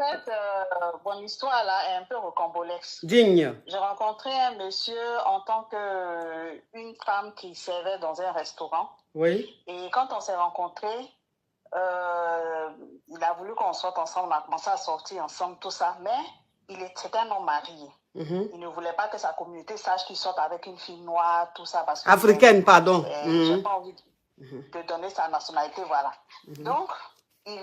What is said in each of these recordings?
fait, mon histoire là est un peu rocambolesque. Digne. J'ai rencontré un monsieur en tant qu'une femme qui servait dans un restaurant. Oui. Et quand on s'est rencontrés, il a voulu qu'on sorte ensemble, on a commencé à sortir ensemble, tout ça. Mais c'était un homme marié. Il ne voulait pas que sa communauté sache qu'il sorte avec une fille noire, tout ça. Parce que africaine, pardon. J'ai pas envie de donner sa nationalité, voilà. Donc, il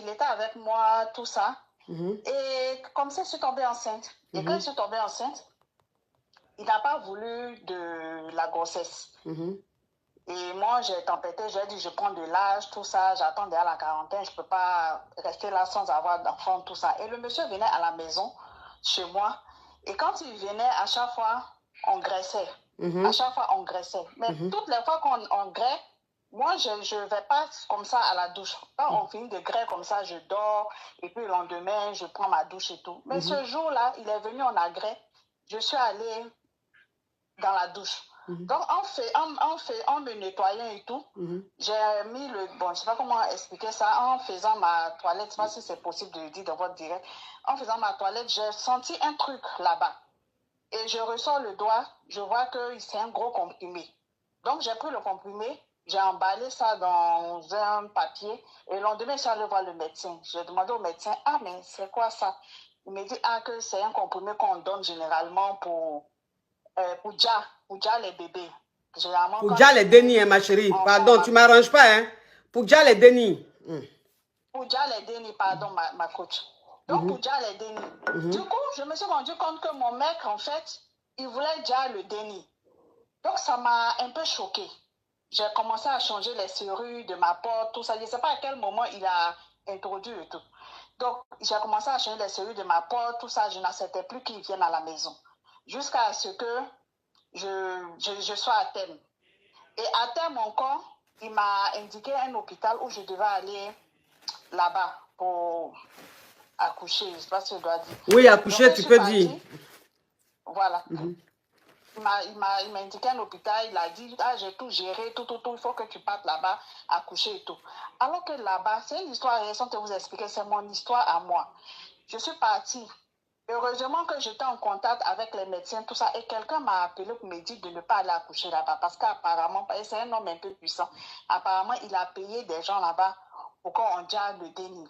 était avec moi, tout ça. Et comme ça, je suis tombée enceinte. Et quand je suis tombée enceinte, il n'a pas voulu de la grossesse. Et moi, j'ai tempêté, j'ai dit, je prends de l'âge, tout ça, j'attends déjà la quarantaine, je ne peux pas rester là sans avoir d'enfant, tout ça. Et le monsieur venait à la maison, chez moi, et quand il venait, à chaque fois, on graissait. À chaque fois, on graissait. Mais toutes les fois qu'on graisse, moi, je ne vais pas comme ça à la douche. Quand on finit de greffer comme ça, je dors. Et puis le lendemain, je prends ma douche et tout. Mais ce jour-là, il est venu, on a greffé. Je suis allée dans la douche. Donc, en me nettoyant et tout, j'ai mis bon, je ne sais pas comment expliquer ça, en faisant ma toilette, je ne sais pas si c'est possible de le dire dans votre direct, en faisant ma toilette, j'ai senti un truc là-bas. Et je ressors le doigt, je vois que c'est un gros comprimé. Donc, j'ai pris le comprimé, j'ai emballé ça dans un papier, et le lendemain, je suis allée voir le médecin. J'ai demandé au médecin, ah, mais c'est quoi ça? Il me dit, ah, que c'est un comprimé qu'on donne généralement pour Déjà les bébés. Pour déjà les dénis, hein, ma chérie. Pardon, tu ne m'arranges pas. Hein. Pour déjà les dénis. Pour déjà les dénis, pardon, ma coach. Donc, pour déjà les dénis. Du coup, je me suis rendu compte que mon mec, en fait, il voulait déjà le déni. Donc, ça m'a un peu choquée. J'ai commencé à changer les serrures de ma porte, tout ça. Je ne sais pas à quel moment il a introduit et tout. Donc, j'ai commencé à changer les serrures de ma porte, tout ça. Je n'acceptais plus qu'il vienne à la maison. Jusqu'à ce que je sois à terme. Et à terme encore, il m'a indiqué un hôpital où je devais aller là-bas pour accoucher. Je ne sais pas si je dois dire. Oui, accoucher, tu peux dire. Voilà. Il m'a indiqué un hôpital, il a dit, ah, j'ai tout géré, tout, il faut que tu partes là-bas, accoucher et tout. Alors que là-bas, c'est une histoire récente que vous expliquez, c'est mon histoire à moi. Je suis partie. Heureusement que j'étais en contact avec les médecins, tout ça, et quelqu'un m'a appelé pour me dire de ne pas aller accoucher là-bas, parce qu'apparemment, c'est un homme un peu puissant, apparemment, il a payé des gens là-bas pour qu'on diable le déni.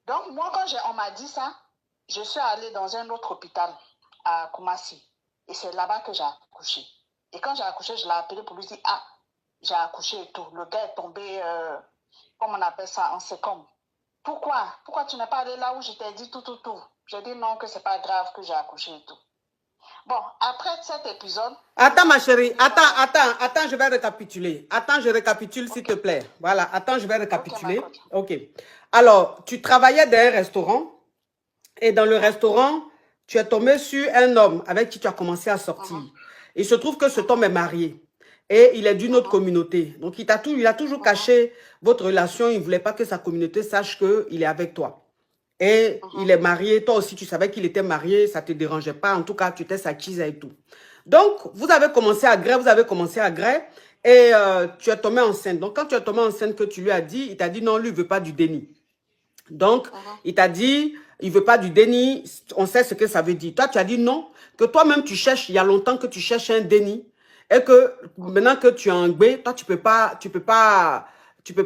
Donc, moi, quand on m'a dit ça, je suis allée dans un autre hôpital à Koumassi, et c'est là-bas que j'ai accouché. Et quand j'ai accouché, je l'ai appelé pour lui dire, ah, j'ai accouché et tout. Le gars est tombé, comment on appelle ça, en sécom. Pourquoi tu n'es pas allé là où je t'ai dit tout? J'ai dit non, que c'est pas grave, que j'ai accouché et tout. Bon, après cet épisode... Attends, ma chérie. Attends, je vais récapituler. Attends, je récapitule, s'il te plaît. Voilà, attends, je vais récapituler. Ok. Alors, tu travaillais dans un restaurant. Et dans le restaurant, tu es tombé sur un homme avec qui tu as commencé à sortir. Il se trouve que cet homme est marié. Et il est d'une autre communauté. Donc, il a toujours caché votre relation. Il ne voulait pas que sa communauté sache qu'il est avec toi. Et il est marié. Toi aussi, tu savais qu'il était marié. Ça ne te dérangeait pas. En tout cas, tu étais sa cheese et tout. Donc, vous avez commencé à gré. Et tu es tombée enceinte. Donc, quand tu es tombée enceinte, que tu lui as dit, il t'a dit non, lui, il ne veut pas du déni. Donc, il t'a dit, il ne veut pas du déni. On sait ce que ça veut dire. Toi, tu as dit non. Que toi-même, tu cherches, il y a longtemps que tu cherches un déni. Et que maintenant que tu as un gbé, toi, tu peux pas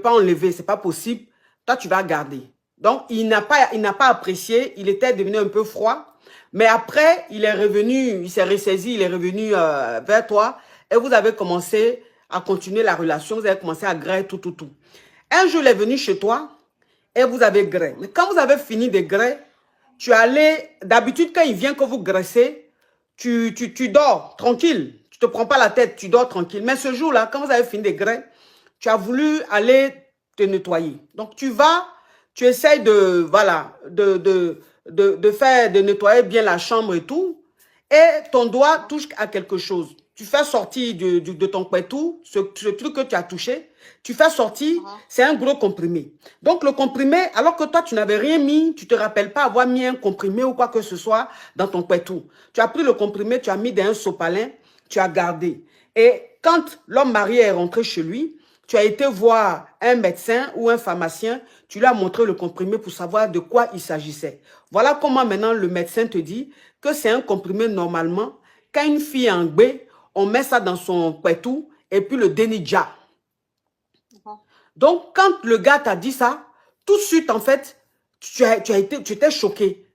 enlever, c'est pas possible. Toi, tu vas garder. Donc, il n'a pas apprécié, il était devenu un peu froid. Mais après, il est revenu, il s'est ressaisi, il est revenu vers toi. Et vous avez commencé à continuer la relation, vous avez commencé à griller tout. Un jour, il est venu chez toi et vous avez grillé. Mais quand vous avez fini de griller, tu es allé, d'habitude, quand il vient que vous graissez, tu dors tranquille. Tu ne te prends pas la tête, tu dors tranquille. Mais ce jour-là, quand vous avez fini de griller, tu as voulu aller te nettoyer. Donc, tu vas, tu essayes de nettoyer bien la chambre et tout. Et ton doigt touche à quelque chose. Tu fais sortir de ton pétou, ce truc que tu as touché, tu fais sortir, c'est un gros comprimé. Donc, le comprimé, alors que toi, tu n'avais rien mis, tu ne te rappelles pas avoir mis un comprimé ou quoi que ce soit dans ton pétou. Tu as pris le comprimé, tu as mis dans un sopalin, tu as gardé. Et quand l'homme marié est rentré chez lui, tu as été voir un médecin ou un pharmacien, tu lui as montré le comprimé pour savoir de quoi il s'agissait. Voilà comment maintenant le médecin te dit que c'est un comprimé normalement. Quand une fille est en gbé, on met ça dans son pétou et puis le dénidja. Donc, quand le gars t'a dit ça, tout de suite, en fait, tu étais choqué.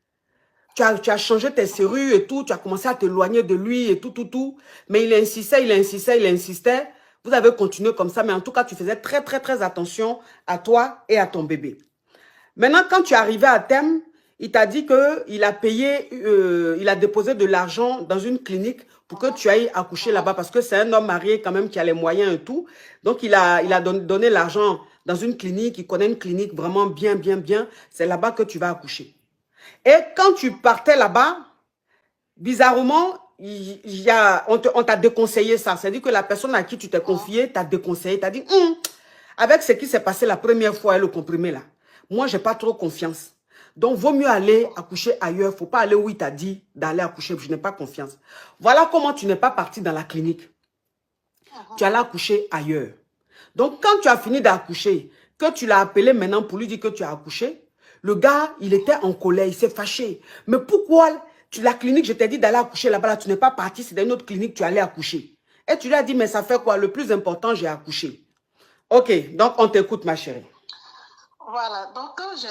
Tu as changé tes serrures et tout, tu as commencé à t'éloigner de lui et tout. Mais il insistait. Vous avez continué comme ça, mais en tout cas, tu faisais très attention à toi et à ton bébé. Maintenant, quand tu es arrivé à terme, il t'a dit qu'il a payé, il a déposé de l'argent dans une clinique pour que tu ailles accoucher là-bas parce que c'est un homme marié quand même qui a les moyens et tout. Donc, il a donné l'argent dans une clinique, il connaît une clinique vraiment bien. C'est là-bas que tu vas accoucher. Et quand tu partais là-bas, bizarrement, on t'a déconseillé ça. C'est-à-dire que la personne à qui tu t'es confié t'a déconseillé, t'a dit, avec ce qui s'est passé la première fois et le comprimé là, moi, je n'ai pas trop confiance. Donc, vaut mieux aller accoucher ailleurs. Il ne faut pas aller où il t'a dit d'aller accoucher. Je n'ai pas confiance. Voilà comment tu n'es pas parti dans la clinique. Tu allais accoucher ailleurs. Donc, quand tu as fini d'accoucher, que tu l'as appelé maintenant pour lui dire que tu as accouché, le gars, il était en colère, il s'est fâché. Mais pourquoi la clinique, je t'ai dit d'aller accoucher là-bas, là, tu n'es pas parti, c'est dans une autre clinique, tu allais accoucher. Et tu lui as dit, mais ça fait quoi? Le plus important, j'ai accouché. Ok, donc on t'écoute, ma chérie. Voilà, donc quand j'ai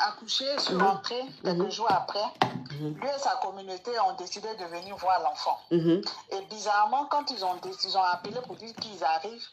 accouché, je suis rentrée quelques jours après. Lui et sa communauté ont décidé de venir voir l'enfant. Et bizarrement, quand ils ont appelé pour dire qu'ils arrivent,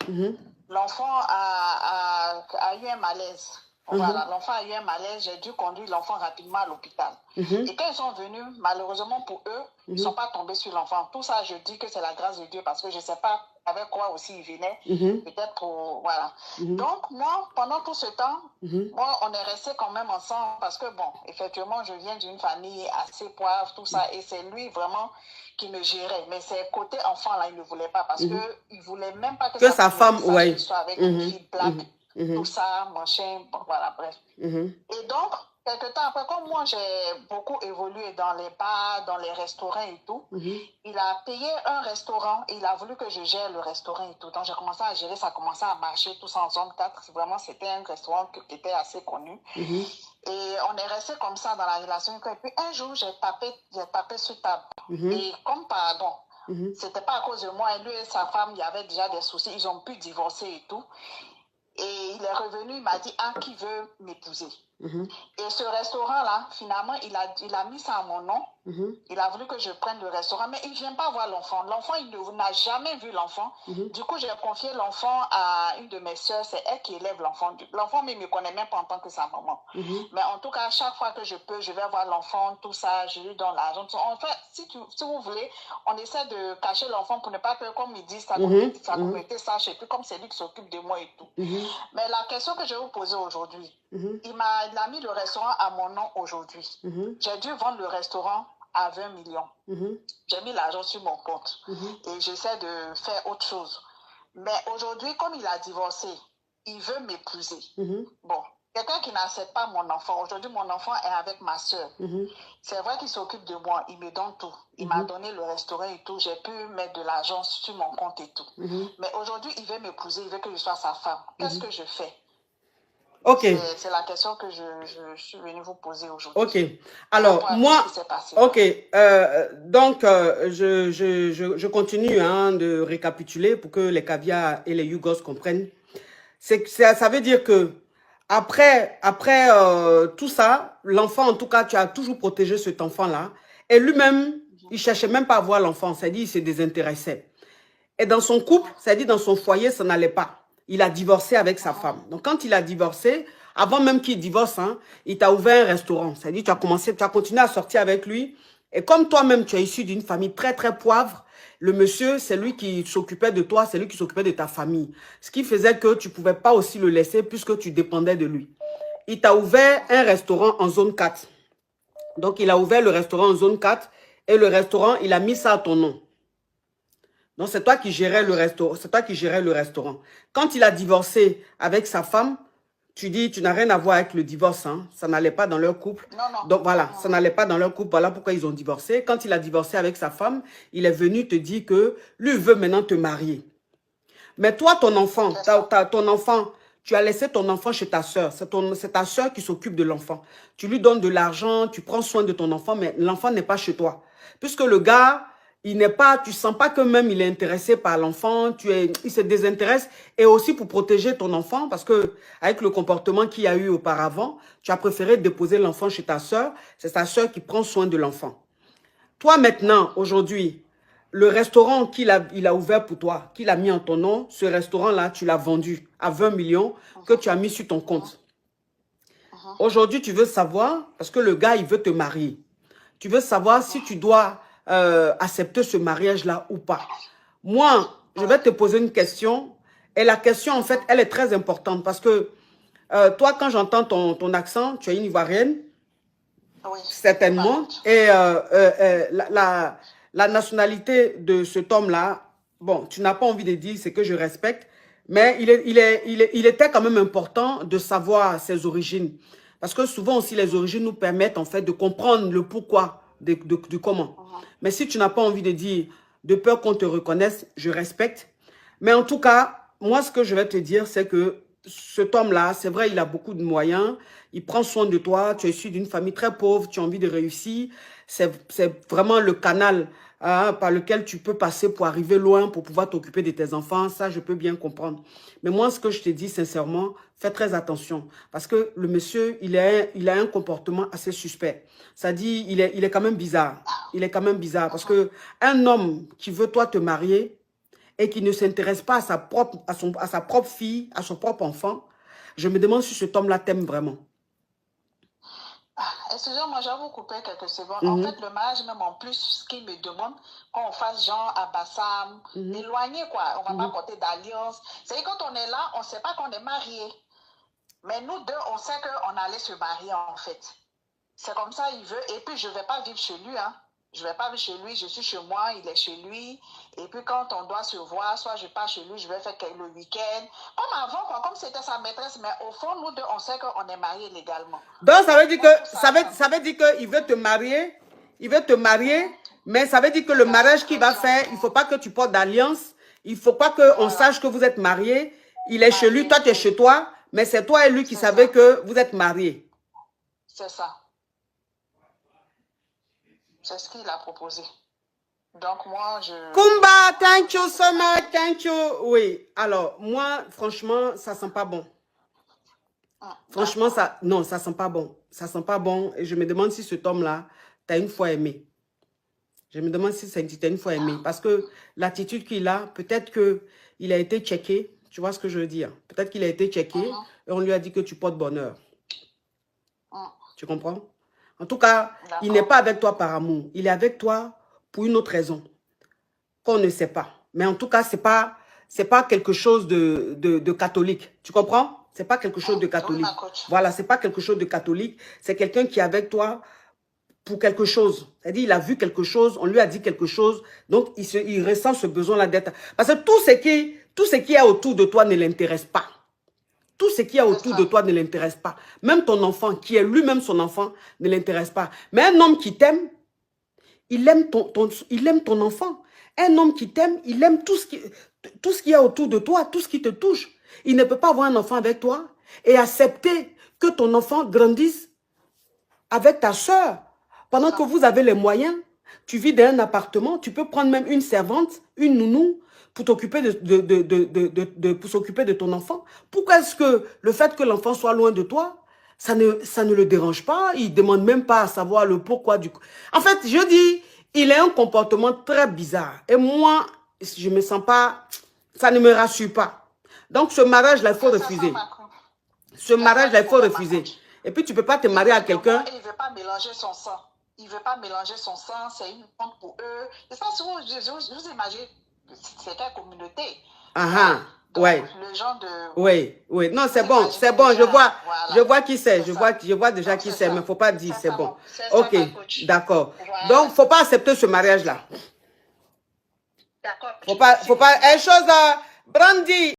l'enfant a eu un malaise. Voilà, l'enfant a eu un malaise, j'ai dû conduire l'enfant rapidement à l'hôpital. Et quand ils sont venus, malheureusement pour eux, ils ne sont pas tombés sur l'enfant. Tout ça, je dis que c'est la grâce de Dieu parce que je ne sais pas avec quoi aussi ils venaient. Peut-être pour... Voilà. Donc, moi, pendant tout ce temps, moi, on est restés quand même ensemble parce que, bon, effectivement, je viens d'une famille assez poivre, tout ça, et c'est lui vraiment qui me gérait. Mais c'est côté enfant, là, il ne voulait pas parce qu'il ne voulait même pas que sa femme soit avec une fille black. Tout ça, machin, bon, voilà, bref. Et donc, quelque temps après, comme moi, j'ai beaucoup évolué dans les bars, dans les restaurants et tout, il a payé un restaurant et il a voulu que je gère le restaurant et tout. Donc, j'ai commencé à gérer, ça a commencé à marcher, tout ça en zone 4. Vraiment, c'était un restaurant qui était assez connu. Et on est resté comme ça dans la relation. Et puis, un jour, j'ai tapé sur table. Et comme, pardon, c'était pas à cause de moi. Et lui et sa femme, il y avait déjà des soucis. Ils ont pu divorcer et tout. Et il est revenu, il m'a dit, qui veut m'épouser? Et ce restaurant-là, finalement, il a mis ça à mon nom. Il a voulu que je prenne le restaurant, mais il ne vient pas voir l'enfant. L'enfant, il n'a jamais vu l'enfant. Du coup, j'ai confié l'enfant à une de mes soeurs. C'est elle qui élève l'enfant. L'enfant, mais il ne me connaît même pas en tant que sa maman. Mais en tout cas, chaque fois que je peux, je vais voir l'enfant, tout ça, je lui donne l'argent. En fait, si vous voulez, on essaie de cacher l'enfant pour ne pas que, comme il dit, sa communauté sache. Et puis, comme c'est lui qui s'occupe de moi et tout. Mais la question que je vais vous poser aujourd'hui, il a mis le restaurant à mon nom aujourd'hui. J'ai dû vendre le restaurant à 20 millions. J'ai mis l'argent sur mon compte et j'essaie de faire autre chose. Mais aujourd'hui, comme il a divorcé, il veut m'épouser. Bon, quelqu'un qui n'accepte pas mon enfant. Aujourd'hui, mon enfant est avec ma soeur. C'est vrai qu'il s'occupe de moi. Il me donne tout. Il m'a donné le restaurant et tout. J'ai pu mettre de l'argent sur mon compte et tout. Mais aujourd'hui, il veut m'épouser. Il veut que je sois sa femme. Qu'est-ce que je fais? Ok. C'est la question que je suis venue vous poser aujourd'hui. Ok. Alors, moi, ok. Donc, je continue de récapituler pour que les caviars et les Yougos comprennent. Ça veut dire que après tout ça, l'enfant, en tout cas, tu as toujours protégé cet enfant-là. Et lui-même, il ne cherchait même pas à voir l'enfant. C'est-à-dire, il se désintéressait. Et dans son couple, c'est-à-dire dans son foyer, ça n'allait pas. Il a divorcé avec sa femme. Donc, quand il a divorcé, avant même qu'il divorce, il t'a ouvert un restaurant. C'est-à-dire, tu as continué à sortir avec lui. Et comme toi-même, tu es issu d'une famille très poivre, le monsieur, c'est lui qui s'occupait de toi, c'est lui qui s'occupait de ta famille. Ce qui faisait que tu ne pouvais pas aussi le laisser puisque tu dépendais de lui. Il t'a ouvert un restaurant en zone 4. Donc, il a ouvert le restaurant en zone 4 et le restaurant, il a mis ça à ton nom. Donc, c'est toi qui gérais le restaurant. C'est toi qui gérais le restaurant. Quand il a divorcé avec sa femme, tu dis, tu n'as rien à voir avec le divorce. Ça n'allait pas dans leur couple. Non. Donc, voilà, ça n'allait pas dans leur couple. Voilà pourquoi ils ont divorcé. Quand il a divorcé avec sa femme, il est venu te dire que lui veut maintenant te marier. Mais toi, ton enfant, ton enfant, tu as laissé ton enfant chez ta soeur. C'est ta soeur qui s'occupe de l'enfant. Tu lui donnes de l'argent, tu prends soin de ton enfant, mais l'enfant n'est pas chez toi. Puisque le gars, il n'est pas, tu sens pas que même il est intéressé par l'enfant, il se désintéresse. Et aussi pour protéger ton enfant, parce que avec le comportement qu'il y a eu auparavant, tu as préféré déposer l'enfant chez ta soeur. C'est ta soeur qui prend soin de l'enfant. Toi maintenant, aujourd'hui, le restaurant il a ouvert pour toi, qu'il a mis en ton nom, ce restaurant-là, tu l'as vendu à 20 millions que tu as mis sur ton compte. Aujourd'hui, tu veux savoir, parce que le gars, il veut te marier. Tu veux savoir si tu dois accepter ce mariage-là ou pas. Moi, je vais te poser une question. Et la question, en fait, elle est très importante parce que toi, quand j'entends ton accent, tu es une Ivoirienne. Oui, certainement. Et la nationalité de cet homme-là, bon, tu n'as pas envie de dire, c'est que je respecte, mais il était quand même important de savoir ses origines. Parce que souvent aussi, les origines nous permettent en fait de comprendre le pourquoi, du comment. Mais si tu n'as pas envie de dire, de peur qu'on te reconnaisse, je respecte. Mais en tout cas, moi, ce que je vais te dire, c'est que cet homme-là, c'est vrai, il a beaucoup de moyens, il prend soin de toi, tu es issu d'une famille très pauvre, tu as envie de réussir, c'est vraiment le canal par lequel tu peux passer pour arriver loin, pour pouvoir t'occuper de tes enfants, ça je peux bien comprendre. Mais moi, ce que je te dis sincèrement, fais très attention, parce que le monsieur, il a un comportement assez suspect. Ça dit, il est quand même bizarre, parce que un homme qui veut toi te marier, et qui ne s'intéresse pas à sa propre fille, à son propre enfant, je me demande si cet homme-là t'aime vraiment. Excusez-moi, je vais vous couper quelques secondes. En fait, le mariage, même en plus, ce qu'il me demande, qu'on fasse genre à Bassam, éloigné quoi, on ne va pas porter d'alliance. C'est quand on est là, on ne sait pas qu'on est mariés. Mais nous deux, on sait qu'on allait se marier en fait. C'est comme ça, il veut. Et puis, je ne vais pas vivre chez lui, hein. Je ne vais pas vivre chez lui, je suis chez moi, il est chez lui. Et puis quand on doit se voir, soit je pars chez lui, je vais faire le week-end. Comme avant, quoi, comme c'était sa maîtresse. Mais au fond, nous deux, on sait qu'on est mariés légalement. Donc ça veut dire que ça veut dire qu'il veut te marier, mais ça veut dire que le mariage qu'il va faire, il ne faut pas que tu portes d'alliance, il ne faut pas qu'on sache que vous êtes mariés. Il est chez lui, toi tu es chez toi, mais c'est toi et lui qui savez que vous êtes mariés. C'est ça. C'est ce qu'il a proposé. Donc, moi, je... Kumba, thank you so much, thank you. Oui, alors, moi, franchement, ça sent pas bon. Franchement, ça sent pas bon. Ça sent pas bon. Et je me demande si cet homme-là, t'as une fois aimé. Je me demande si t'as une fois aimé. Parce que l'attitude qu'il a, peut-être qu'il a été checké. Tu vois ce que je veux dire? Peut-être qu'il a été checké et on lui a dit que tu portes bonheur. Tu comprends? En tout cas, il n'est pas avec toi par amour. Il est avec toi pour une autre raison qu'on ne sait pas. Mais en tout cas, c'est pas quelque chose de catholique. Tu comprends? C'est pas quelque chose de catholique. Voilà, c'est pas quelque chose de catholique. C'est quelqu'un qui est avec toi pour quelque chose. C'est-à-dire, il a vu quelque chose, on lui a dit quelque chose. Donc, il ressent ce besoin-là d'être... Parce que tout ce qui est autour de toi ne l'intéresse pas. Tout ce qui est autour de toi ne l'intéresse pas. Même ton enfant, qui est lui-même son enfant, ne l'intéresse pas. Mais un homme qui t'aime, il aime ton enfant. Un homme qui t'aime, il aime tout ce qui est autour de toi, tout ce qui te touche. Il ne peut pas avoir un enfant avec toi et accepter que ton enfant grandisse avec ta soeur. Pendant que vous avez les moyens, tu vis dans un appartement, tu peux prendre même une servante, une nounou, pour t'occuper pour s'occuper de ton enfant. Pourquoi est-ce que le fait que l'enfant soit loin de toi, ça ne le dérange pas? Il ne demande même pas à savoir le pourquoi du... En fait, je dis, il a un comportement très bizarre. Et moi, je ne me sens pas... Ça ne me rassure pas. Donc, ce mariage-là, il faut refuser. Ce mariage-là, il faut refuser. Et puis, tu ne peux pas te marier à quelqu'un... Il ne veut pas mélanger son sang. Il ne veut pas mélanger son sang. C'est une honte pour eux. Et ça, je vous imagine... C'est ta communauté. Ouais. Le genre de... Oui. Non, c'est bon, je vois qui c'est. Je vois déjà qui c'est, mais il ne faut pas dire, c'est bon. Ok, d'accord. Voilà. Donc, il ne faut pas accepter ce mariage-là. D'accord. Faut pas... Une chose, Brandy.